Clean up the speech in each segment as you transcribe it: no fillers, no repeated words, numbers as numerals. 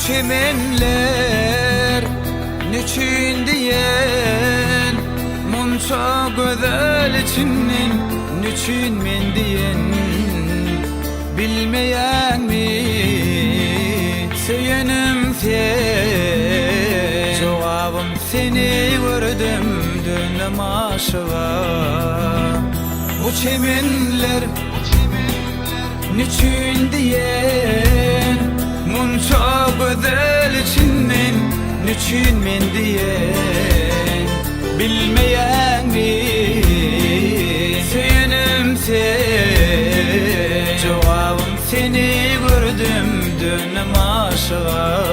çemenler niçin diyen, munça gözel içinden niçin men diyen, bilmeyen mi seyenim sen? Cevabım seni gördüm dönüm aşığa. Bu çemenler niçin diyen, munça gözel içinden niçin men diyen, bilmeyen mi seyenim sen? Cevabım seni gördüm dönüm aşığa.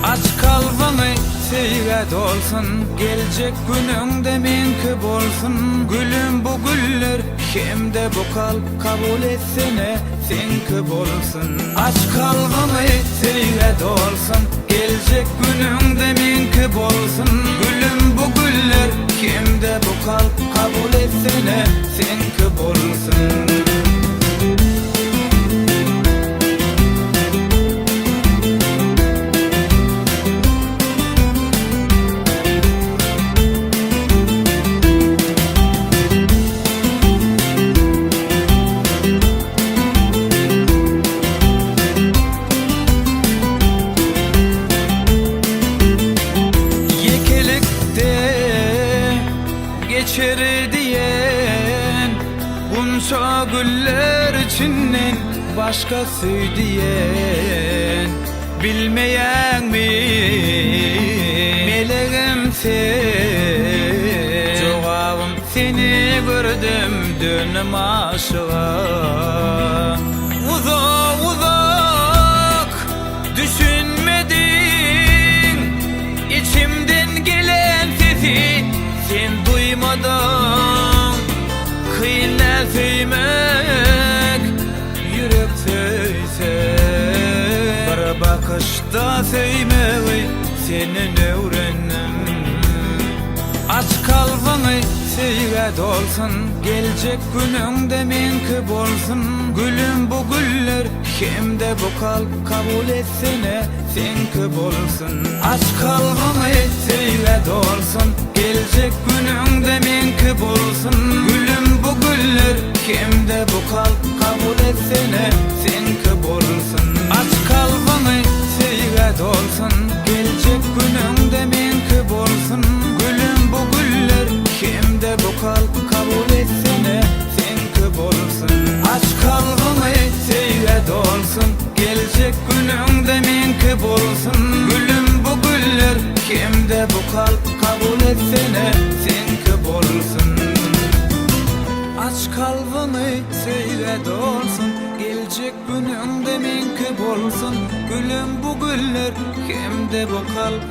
Aç kalbini sevgi dolsun, gelecek gününgde menki bolsun. Gülüm bu güller kimde bu kalp kabul etsene senki bolsun. Aç kalbini sevgi dolsun, gelecek gününgde menki bolsun. Gülüm bu güller kimde bu kalp kabul etsene senki bolsun. Geçer diyen, bunca güller içinden başkası diyen, bilmeyen mi meleğim sen? Cevabım seni gördüm dönüm aşığa. Uzak uzak düşünmedin, içimden gelen sesi sen duymadan. Kıyına sevmek yürek sevse, bir bakışta sevmeyi senin öğrendim. Aç kalbini sevgi dolsun, gelecek gününgde menki bolsun. Gülüm bu güller kimde bu kalp kabul etsene senki bolsun. Aç kalbini sevgi dolsun, gelecek gününgde menki bolsun. Gülüm bu güller kimde bu kalp kabul etsene senki bolsun. Aç kalbini sevgi dolsun, gelecek gününgde menki bolsun. Gülüm bu güller kimde bu kalp kabul etsene senki bolsun. Aç kalbini sevgi dolsun, gelecek gününgde menki bolsun. Gülüm bu güller kimde bu kalp kabul etsene senki bolsun. Aç kalbini sevgi dolsun, gelecek gününgde menki bolsun. Gülüm bu güller kimde bu kalp